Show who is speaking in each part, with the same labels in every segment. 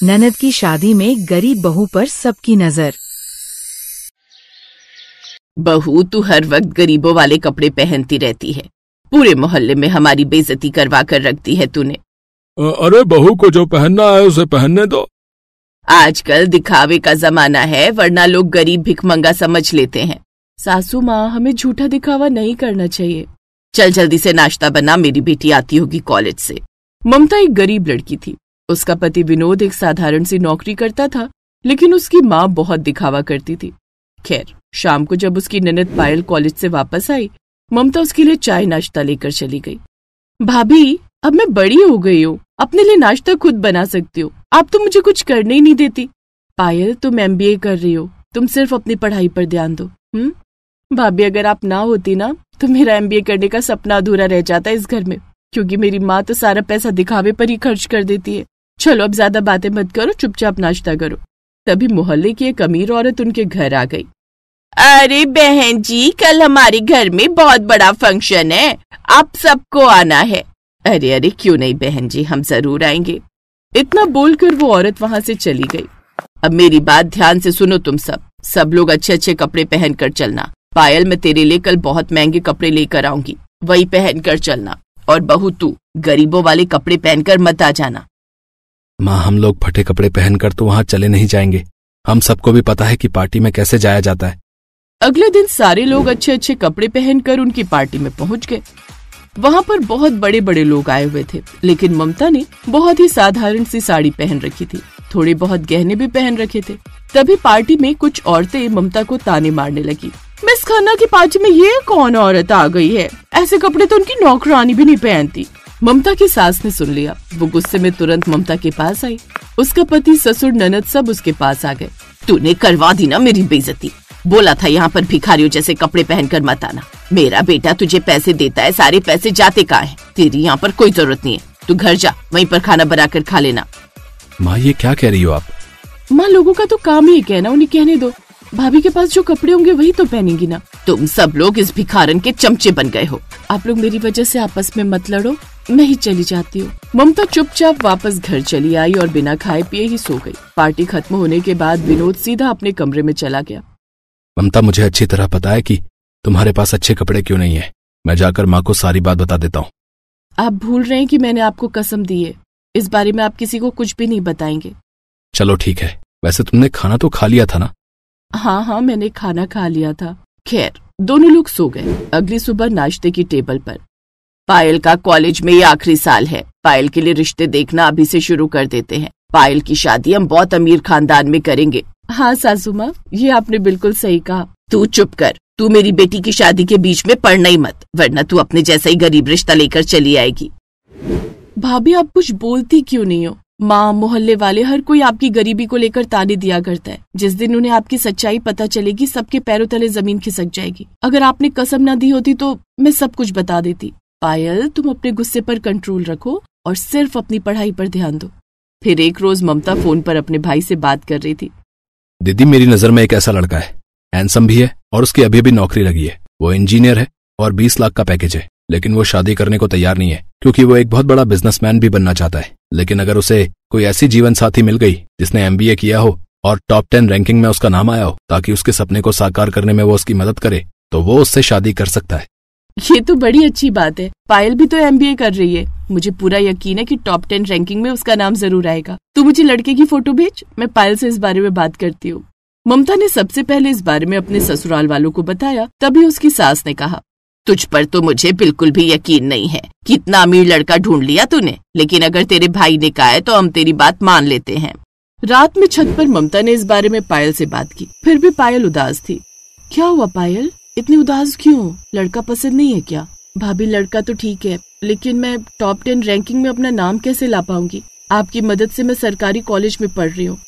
Speaker 1: ननद की शादी में गरीब बहू पर सबकी नजर।
Speaker 2: बहू, तू हर वक्त गरीबों वाले कपड़े पहनती रहती है। पूरे मोहल्ले में हमारी बेइज्जती करवा कर रख दी है तूने।
Speaker 3: अरे बहू को जो पहनना है उसे पहनने दो।
Speaker 2: आजकल दिखावे का जमाना है, वरना लोग गरीब भिखमंगा समझ लेते हैं। सासू माँ, हमें झूठा दिखावा नहीं करना चाहिए। चल जल्दी से नाश्ता बना, मेरी बेटी आती होगी कॉलेज से। ममता एक गरीब लड़की थी। उसका पति विनोद एक साधारण सी नौकरी करता था, लेकिन उसकी माँ बहुत दिखावा करती थी। खैर, शाम को जब उसकी ननद पायल कॉलेज से वापस आई, ममता उसके लिए चाय नाश्ता लेकर चली गई। भाभी, अब मैं बड़ी हो गई हूँ, अपने लिए नाश्ता खुद बना सकती हूँ। आप तो मुझे कुछ करने ही नहीं देती। पायल, तुम MBA कर रही हो, तुम सिर्फ अपनी पढ़ाई पर ध्यान दो। भाभी, अगर आप ना होती ना तो मेरा MBA करने का सपना अधूरा रह जाता इस घर में, क्योंकि मेरी माँ तो सारा पैसा दिखावे पर ही खर्च कर देती है। चलो अब ज्यादा बातें मत करो, चुपचाप नाश्ता करो। तभी मोहल्ले की एक अमीर औरत उनके घर आ गई। अरे बहन जी, कल हमारे घर में बहुत बड़ा फंक्शन है, आप सबको आना है। अरे अरे, क्यों नहीं बहन जी, हम जरूर आएंगे। इतना बोलकर वो औरत वहां से चली गई। अब मेरी बात ध्यान से सुनो तुम सब लोग अच्छे अच्छे कपड़े पहन कर चलना। पायल, मैं तेरे लिए कल बहुत महंगे कपड़े लेकर आऊंगी, वही पहन कर चलना। और बहू, तू गरीबों वाले कपड़े पहनकर मत आ जाना।
Speaker 3: माँ, हम लोग फटे कपड़े पहनकर तो वहाँ चले नहीं जाएंगे। हम सबको भी पता है कि पार्टी में कैसे जाया जाता है।
Speaker 2: अगले दिन सारे लोग अच्छे अच्छे कपड़े पहनकर उनकी पार्टी में पहुंच गए। वहां पर बहुत बड़े बड़े लोग आए हुए थे, लेकिन ममता ने बहुत ही साधारण सी साड़ी पहन रखी थी। थोड़े बहुत गहने भी पहन रखे थे। तभी पार्टी में कुछ औरतें ममता को ताने मारने लगी। मिस खन्ना की पार्टी में ये कौन औरत आ गई है? ऐसे कपड़े तो उनकी नौकरानी भी नहीं पहनती। ममता की सास ने सुन लिया। वो गुस्से में तुरंत ममता के पास आई। उसका पति, ससुर, ननद सब उसके पास आ गए। तूने करवा दी ना मेरी बेइज्जती। बोला था यहाँ पर भिखारियों जैसे कपड़े पहनकर मत आना। मेरा बेटा तुझे पैसे देता है, सारे पैसे जाते कहाँ हैं? तेरी यहाँ पर कोई जरूरत नहीं है। तू घर जा, वहीं पर खाना बनाकर खा लेना।
Speaker 3: माँ, ये क्या कह रही हो आप?
Speaker 2: माँ, लोगों का तो काम ही कहना, उन्हें कहने दो। भाभी के पास जो कपड़े होंगे वही तो पहनेंगी ना। तुम सब लोग इस भिखारन के चमचे बन गए हो। आप लोग मेरी वजह से आपस में मत लड़ो, मैं ही चली जाती हूँ। ममता चुपचाप वापस घर चली आई और बिना खाए पिए ही सो गई। पार्टी खत्म होने के बाद विनोद सीधा अपने कमरे में चला गया।
Speaker 3: ममता, मुझे अच्छी तरह पता है कि तुम्हारे पास अच्छे कपड़े क्यों नहीं है। मैं जाकर माँ को सारी बात बता देता हूँ।
Speaker 2: आप भूल रहे हैं कि मैंने आपको कसम दी है, इस बारे में आप किसी को कुछ भी नहीं बताएंगे।
Speaker 3: चलो ठीक है, वैसे तुमने खाना तो खा लिया था ना?
Speaker 2: हाँ, मैंने खाना खा लिया था। खैर, दोनों लोग सो गए। अगली सुबह नाश्ते की टेबल पर पायल का कॉलेज में ये आखिरी साल है। पायल के लिए रिश्ते देखना अभी से शुरू कर देते हैं। पायल की शादी हम बहुत अमीर खानदान में करेंगे। हाँ सासू माँ, ये आपने बिल्कुल सही कहा। तू चुप कर। तू मेरी बेटी की शादी के बीच में पड़ना ही मत, वरना तू अपने जैसा ही गरीब रिश्ता लेकर चली आएगी। भाभी, आप कुछ बोलती क्यों नहीं हो? माँ, मोहल्ले वाले हर कोई आपकी गरीबी को लेकर ताने दिया करता है। जिस दिन उन्हें आपकी सच्चाई पता चलेगी, सबके पैरों तले जमीन खिसक जाएगी। अगर आपने कसम ना दी होती तो मैं सब कुछ बता देती। पायल, तुम अपने गुस्से पर कंट्रोल रखो और सिर्फ अपनी पढ़ाई पर ध्यान दो। फिर एक रोज ममता फोन पर अपने भाई से बात कर रही थी।
Speaker 3: दीदी, मेरी नजर में एक ऐसा लड़का है, हैंडसम भी है और उसकी अभी भी नौकरी लगी है। वो इंजीनियर है और 20 लाख का पैकेज है, लेकिन वो शादी करने को तैयार नहीं है, क्योंकि वो एक बहुत बड़ा बिजनेसमैन भी बनना चाहता है। लेकिन अगर उसे कोई ऐसी जीवन साथी मिल गई जिसने MBA किया हो और टॉप 10 रैंकिंग में उसका नाम आया हो, ताकि उसके सपने को साकार करने में वो उसकी मदद करे, तो वो उससे शादी कर सकता है।
Speaker 2: ये तो बड़ी अच्छी बात है। पायल भी तो MBA कर रही है। मुझे पूरा यकीन है कि टॉप 10 रैंकिंग में उसका नाम जरूर आएगा। तू मुझे लड़के की फोटो भेज, मैं पायल से इस बारे में बात करती हूँ। ममता ने सबसे पहले इस बारे में अपने ससुराल वालों को बताया। तभी उसकी सास ने कहा, तुझ पर तो मुझे बिल्कुल भी यकीन नहीं है कि इतना अमीर लड़का ढूंढ लिया तूने, लेकिन अगर तेरे भाई ने कहा है तो हम तेरी बात मान लेते हैं। रात में छत पर ममता ने इस बारे में पायल से बात की। फिर भी पायल उदास थी। क्या हुआ पायल, इतनी उदास क्यों? लड़का पसंद नहीं है क्या? भाभी, लड़का तो ठीक है, लेकिन मैं टॉप 10 रैंकिंग में अपना नाम कैसे ला पाऊंगी? आपकी मदद से मैं सरकारी कॉलेज में पढ़ रही हूँ।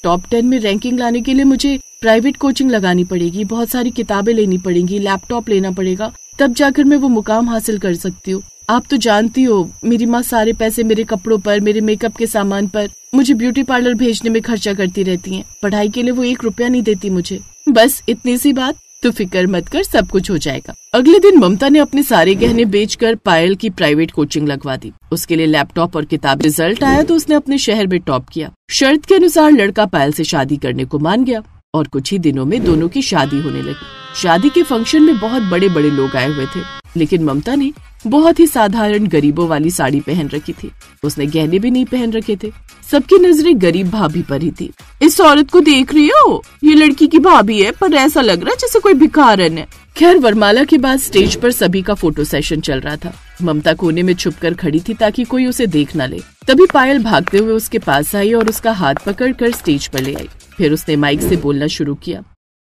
Speaker 2: टॉप 10 में रैंकिंग लाने के लिए मुझे प्राइवेट कोचिंग लगानी पड़ेगी, बहुत सारी किताबें लेनी पड़ेंगी, लैपटॉप लेना पड़ेगा, तब जाकर मैं वो मुकाम हासिल कर सकती हूँ। आप तो जानती हो, मेरी माँ सारे पैसे मेरे कपड़ों पर, मेरे मेकअप के सामान पर, मुझे ब्यूटी पार्लर भेजने में खर्चा करती रहती हैं। पढ़ाई के लिए वो 1 रुपया नहीं देती मुझे। बस इतनी सी बात। तू फिक्र मत कर, सब कुछ हो जाएगा। अगले दिन ममता ने अपने सारे गहने बेचकर पायल की प्राइवेट कोचिंग लगवा दी। उसके लिए लैपटॉप और किताब। रिजल्ट आया तो उसने अपने शहर में टॉप किया। शर्त के अनुसार लड़का पायल से शादी करने को मान गया और कुछ ही दिनों में दोनों की शादी होने लगी। शादी के फंक्शन में बहुत बड़े बड़े लोग आए हुए थे, लेकिन ममता ने बहुत ही साधारण गरीबों वाली साड़ी पहन रखी थी। उसने गहने भी नहीं पहन रखे थे। सबकी नजरें गरीब भाभी पर ही थी। इस औरत को देख रही हो, ये लड़की की भाभी है, पर ऐसा लग रहा है जैसे कोई भिखारन है। खैर, वरमाला के बाद स्टेज पर सभी का फोटो सेशन चल रहा था। ममता कोने में छुपकर खड़ी थी ताकि कोई उसे देख न ले। तभी पायल भागते हुए उसके पास आई और उसका हाथ पकड़कर स्टेज पर ले आई। फिर उसने माइक से बोलना शुरू किया।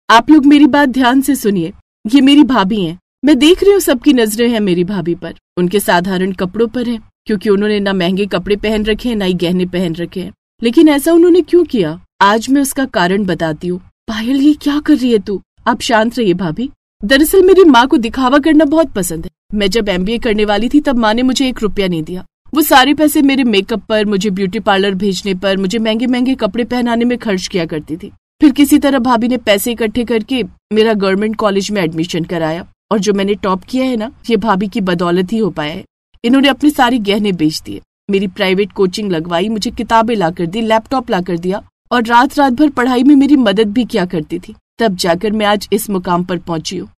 Speaker 2: आप लोग मेरी बात ध्यान से सुनिए, ये मेरी भाभी हैं। मैं देख रही हूँ सबकी नजरें हैं मेरी भाभी पर। उनके साधारण कपड़ों पर है, क्योंकि उन्होंने ना महंगे कपड़े पहन रखे हैं ना ही गहने पहन रखे हैं। लेकिन ऐसा उन्होंने क्यों किया, आज मैं उसका कारण बताती हूँ। पायल, ये क्या कर रही है तू? आप शांत रहिए भाभी। दरअसल मेरी माँ को दिखावा करना बहुत पसंद है। मैं जब MBA करने वाली थी तब माँ ने मुझे 1 रुपया नहीं दिया। वो सारे पैसे मेरे मेकअप पर, मुझे ब्यूटी पार्लर भेजने पर, मुझे महंगे महंगे कपड़े पहनाने में खर्च किया करती थी। फिर किसी तरह भाभी ने पैसे इकट्ठे करके मेरा गवर्नमेंट कॉलेज में एडमिशन कराया, और जो मैंने टॉप किया है ना, ये भाभी की बदौलत ही हो पाया है। इन्होंने अपने सारे गहने बेच दिए, मेरी प्राइवेट कोचिंग लगवाई, मुझे किताबें ला कर दी, लैपटॉप ला कर दिया, और रात रात भर पढ़ाई में मेरी मदद भी किया करती थी। तब जाकर मैं आज इस मुकाम पर पहुंची हूँ।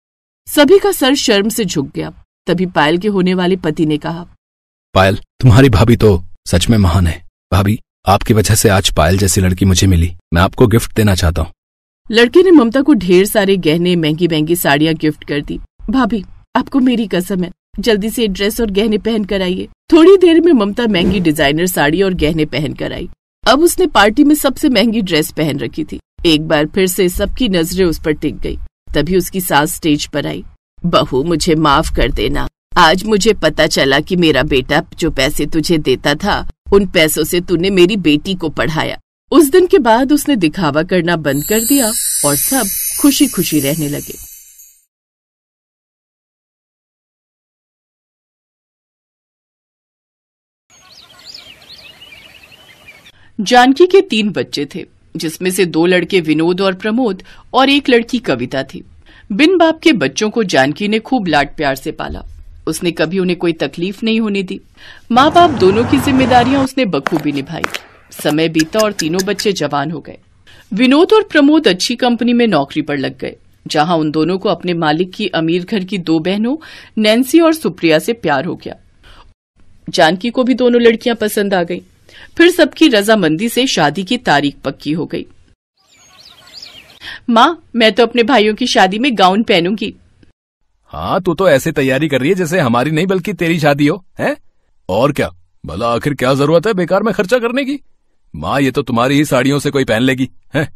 Speaker 2: सभी का सर शर्म से झुक गया। तभी पायल के होने वाले पति ने कहा,
Speaker 3: पायल, तुम्हारी भाभी तो सच में महान है। भाभी, आपकी वजह से आज पायल जैसी लड़की मुझे मिली। मैं आपको गिफ्ट देना चाहता हूँ।
Speaker 2: लड़के ने ममता को ढेर सारे गहने, महंगी महंगी साड़ियाँ गिफ्ट कर दी। भाभी, आपको मेरी कसम है, जल्दी से ड्रेस और गहने पहन कर आइए। थोड़ी देर में ममता महंगी डिजाइनर साड़ी और गहने पहन कर आई। अब उसने पार्टी में सबसे महंगी ड्रेस पहन रखी थी। एक बार फिर से सबकी नजरें उस पर टिक गई। तभी उसकी सास स्टेज पर आई। बहू, मुझे माफ कर देना। आज मुझे पता चला कि मेरा बेटा जो पैसे तुझे देता था, उन पैसों से तूने मेरी बेटी को पढ़ाया। उस दिन के बाद उसने दिखावा करना बंद कर दिया और सब खुशी खुशी रहने लगे। जानकी के 3 बच्चे थे, जिसमें से 2 लड़के विनोद और प्रमोद और 1 लड़की कविता थी। बिन बाप के बच्चों को जानकी ने खूब लाड प्यार से पाला। उसने कभी उन्हें कोई तकलीफ नहीं होने दी। माँ बाप दोनों की जिम्मेदारियां उसने बखूबी निभाई। समय बीता और तीनों बच्चे जवान हो गए। विनोद और प्रमोद अच्छी कंपनी में नौकरी पर लग गए, जहां उन दोनों को अपने मालिक की अमीर घर की 2 बहनों नैन्सी और सुप्रिया से प्यार हो गया। जानकी को भी दोनों लड़कियां पसंद आ गईं। फिर सबकी रजामंदी से शादी की तारीख पक्की हो गई। माँ, मैं तो अपने भाइयों की शादी में गाउन पहनूंगी।
Speaker 3: हाँ, तू तो ऐसे तैयारी कर रही है जैसे हमारी नहीं बल्कि तेरी शादी हो, हैं? और क्या भला, आखिर क्या जरूरत है बेकार में खर्चा करने की? माँ, ये तो तुम्हारी ही साड़ियों से कोई पहन लेगी, हैं?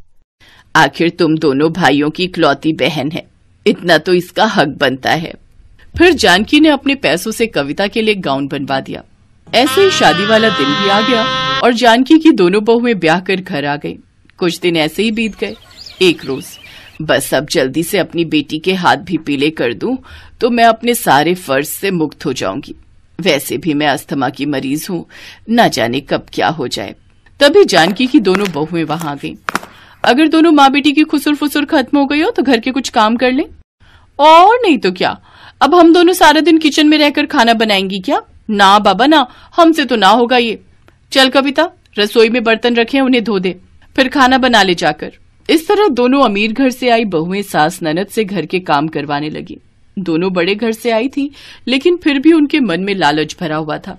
Speaker 2: आखिर तुम दोनों भाइयों की इकलौती बहन है, इतना तो इसका हक बनता है। फिर जानकी ने अपने पैसों से कविता के लिए गाउन बनवा दिया। ऐसे ही शादी वाला दिन भी आ गया और जानकी की दोनों बहुएं ब्याह कर घर आ गईं। कुछ दिन ऐसे ही बीत गए। एक रोज, बस अब जल्दी से अपनी बेटी के हाथ भी पीले कर दूं तो मैं अपने सारे फर्ज से मुक्त हो जाऊंगी। वैसे भी मैं अस्थमा की मरीज हूँ, न जाने कब क्या हो जाए। तभी जानकी की दोनों बहुएं वहां आ गईं। अगर दोनों माँ बेटी की खुसुर फुसुर खत्म हो गई हो तो घर के कुछ काम कर लें, और नहीं तो क्या, अब हम दोनों सारा दिन किचन में रहकर खाना बनाएंगी क्या? ना बाबा ना, हमसे तो ना होगा ये। चल कविता, रसोई में बर्तन रखे हैं, उन्हें धो दे, फिर खाना बना ले जाकर। इस तरह दोनों अमीर घर से आई बहुएं सास ननद से घर के काम करवाने लगी। दोनों बड़े घर से आई थी, लेकिन फिर भी उनके मन में लालच भरा हुआ था।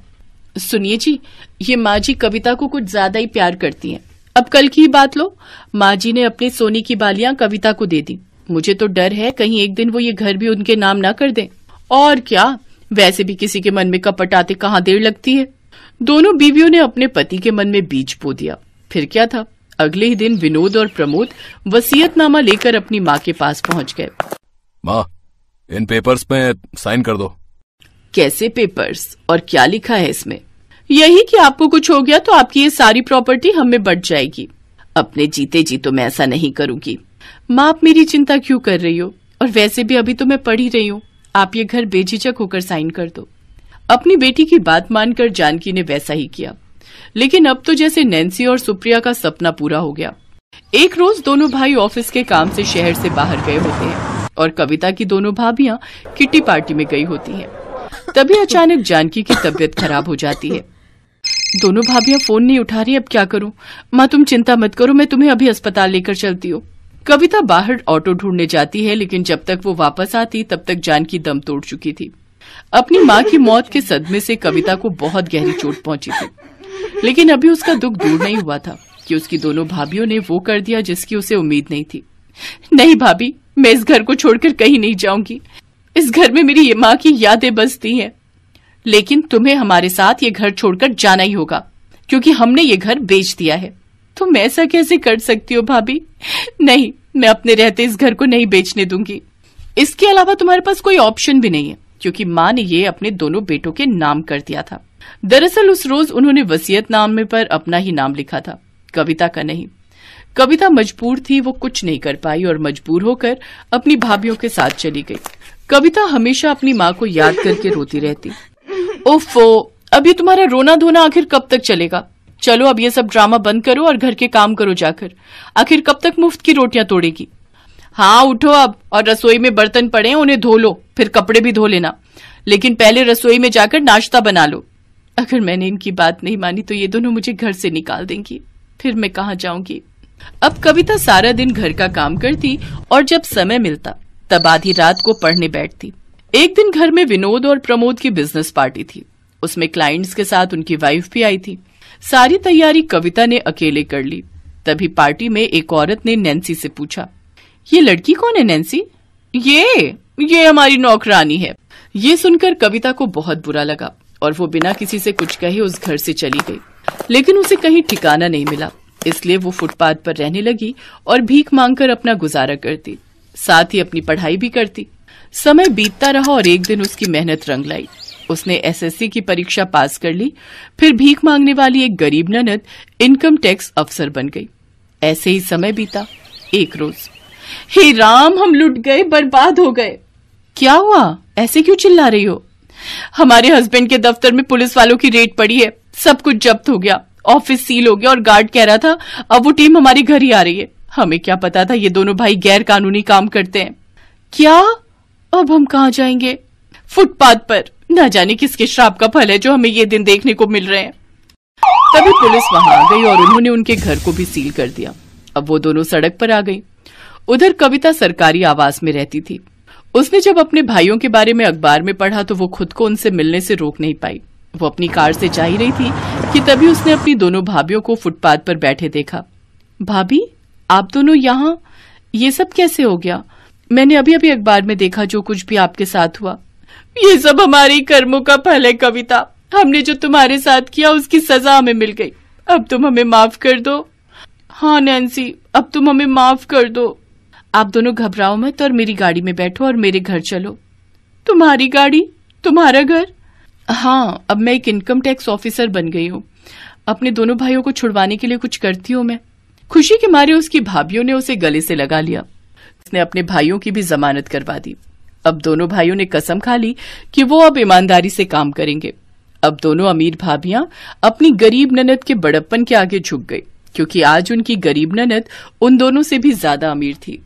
Speaker 2: सुनिए जी, ये माँ जी कविता को कुछ ज्यादा ही प्यार करती हैं। अब कल की ही बात लो, माँ जी ने अपनी सोने की बालियां कविता को दे दी। मुझे तो डर है कहीं एक दिन वो ये घर भी उनके नाम ना कर दें। और क्या, वैसे भी किसी के मन में कपट आते कहाँ देर लगती है। दोनों बीवियों ने अपने पति के मन में बीज बो दिया। फिर क्या था, अगले ही दिन विनोद और प्रमोद वसीयतनामा लेकर अपनी माँ के पास पहुंच गए।
Speaker 3: माँ, इन पेपर्स में साइन कर दो।
Speaker 2: कैसे पेपर्स और क्या लिखा है इसमें? यही कि आपको कुछ हो गया तो आपकी ये सारी प्रॉपर्टी हमें बट जाएगी। अपने जीते जी तो मैं ऐसा नहीं करूंगी। माँ, आप मेरी चिंता क्यों कर रही हो? और वैसे भी अभी तो मैं पढ़ ही रही हूँ। आप ये घर बेझिझक होकर साइन कर दो। अपनी बेटी की बात मानकर जानकी ने वैसा ही किया। लेकिन अब तो जैसे नैन्सी और सुप्रिया का सपना पूरा हो गया। एक रोज दोनों भाई ऑफिस के काम से शहर से बाहर गए होते हैं। और कविता की दोनों भाभियां किट्टी पार्टी में गई होती हैं। तभी अचानक जानकी की तबीयत खराब हो जाती है। दोनों भाभियां फोन नहीं उठा रही, अब क्या करूं? माँ तुम चिंता मत करो, मैं तुम्हें अभी अस्पताल लेकर चलती हूँ। कविता बाहर ऑटो ढूंढने जाती है, लेकिन जब तक वो वापस आती तब तक जानकी दम तोड़ चुकी थी। अपनी माँ की मौत के सदमे से कविता को बहुत गहरी चोट पहुंची थी, लेकिन अभी उसका दुख दूर नहीं हुआ था कि उसकी दोनों भाभियों ने वो कर दिया जिसकी उसे उम्मीद नहीं थी। नहीं भाभी, मैं इस घर को छोड़कर कहीं नहीं जाऊंगी। इस घर में मेरी ये माँ की यादें बसती हैं, लेकिन तुम्हें हमारे साथ ये घर छोड़कर जाना ही होगा, क्योंकि हमने ये घर बेच दिया है। तुम ऐसा कैसे कर सकती हो भाभी? नहीं, मैं अपने रहते इस घर को नहीं बेचने दूंगी। इसके अलावा तुम्हारे पास कोई ऑप्शन भी नहीं है, क्योंकि माँ ने ये अपने दोनों बेटों के नाम कर दिया था। दरअसल उस रोज उन्होंने वसीयतनामे पर अपना ही नाम लिखा था, कविता का नहीं। कविता मजबूर थी, वो कुछ नहीं कर पाई और मजबूर होकर अपनी भाभियों के साथ चली गई। कविता हमेशा अपनी माँ को याद करके रोती रहती। ओफो, अब ये तुम्हारा रोना धोना आखिर कब तक चलेगा? चलो अब ये सब ड्रामा बंद करो और घर के काम करो जाकर। आखिर कब तक मुफ्त की रोटियां तोड़ेगी? हाँ उठो अब, और रसोई में बर्तन पड़े हैं उन्हें धो लो, फिर कपड़े भी धो लेना, लेकिन पहले रसोई में जाकर नाश्ता बना लो। अगर मैंने इनकी बात नहीं मानी तो ये दोनों मुझे घर से निकाल देंगी, फिर मैं कहाँ जाऊंगी? अब कविता सारा दिन घर का काम करती और जब समय मिलता तब आधी रात को पढ़ने बैठती। एक दिन घर में विनोद और प्रमोद की बिजनेस पार्टी थी। उसमें क्लाइंट्स के साथ उनकी वाइफ भी आई थी। सारी तैयारी कविता ने अकेले कर ली। तभी पार्टी में एक औरत ने नैन्सी से पूछा, ये लड़की कौन है नैन्सी? ये हमारी नौकरानी है। ये सुनकर कविता को बहुत बुरा लगा और वो बिना किसी से कुछ कहे उस घर से चली गई। लेकिन उसे कहीं ठिकाना नहीं मिला, इसलिए वो फुटपाथ पर रहने लगी और भीख मांगकर अपना गुजारा करती, साथ ही अपनी पढ़ाई भी करती। समय बीतता रहा और एक दिन उसकी मेहनत रंग लाई। उसने एसएससी की परीक्षा पास कर ली। फिर भीख मांगने वाली एक गरीब ननद इनकम टैक्स अफसर बन गई। ऐसे ही समय बीता। एक रोज, हे राम, हम लुट गए, बर्बाद हो गए। क्या हुआ? ऐसे क्यों चिल्ला रही हो? हमारे हस्बैंड के दफ्तर में पुलिस वालों की रेड पड़ी है, सब कुछ जब्त हो गया, ऑफिस सील हो गया और गार्ड कह रहा था अब वो टीम हमारे घर ही आ रही है। हमें क्या पता था ये दोनों भाई गैर कानूनी काम करते हैं। क्या? अब हम कहाँ जाएंगे? फुटपाथ पर। न जाने किसके श्राप का फल है जो हमें ये दिन देखने को मिल रहे हैं। तभी पुलिस वहां आ गई और उन्होंने उनके घर को भी सील कर दिया। अब वो दोनों सड़क पर आ गई। उधर कविता सरकारी आवास में रहती थी। उसने जब अपने भाइयों के बारे में अखबार में पढ़ा तो वो खुद को उनसे मिलने से रोक नहीं पाई। वो अपनी कार से जा ही रही थी कि तभी उसने अपनी दोनों भाभियों को फुटपाथ पर बैठे देखा। भाभी, आप दोनों यहाँ? ये सब कैसे हो गया? मैंने अभी अभी अखबार में देखा जो कुछ भी आपके साथ हुआ। ये सब हमारे कर्मों का फल है कविता। हमने जो तुम्हारे साथ किया उसकी सजा हमें मिल गई। अब तुम हमें माफ कर दो। हाँ नैन्सी, अब तुम हमें माफ कर दो। आप दोनों घबराओ मत और मेरी गाड़ी में बैठो और मेरे घर चलो। तुम्हारी गाड़ी? तुम्हारा घर? हाँ, अब मैं एक इनकम टैक्स ऑफिसर बन गई हूँ। अपने दोनों भाइयों को छुड़वाने के लिए कुछ करती हूँ मैं। खुशी के मारे उसकी भाभियों ने उसे गले से लगा लिया। उसने अपने भाइयों की भी जमानत करवा दी। अब दोनों भाइयों ने कसम खा ली कि वो अब ईमानदारी से काम करेंगे। अब दोनों अमीर भाभियां अपनी गरीब ननद के बड़प्पन के आगे झुक गई, क्योंकि आज उनकी गरीब ननद उन दोनों से भी ज्यादा अमीर थी।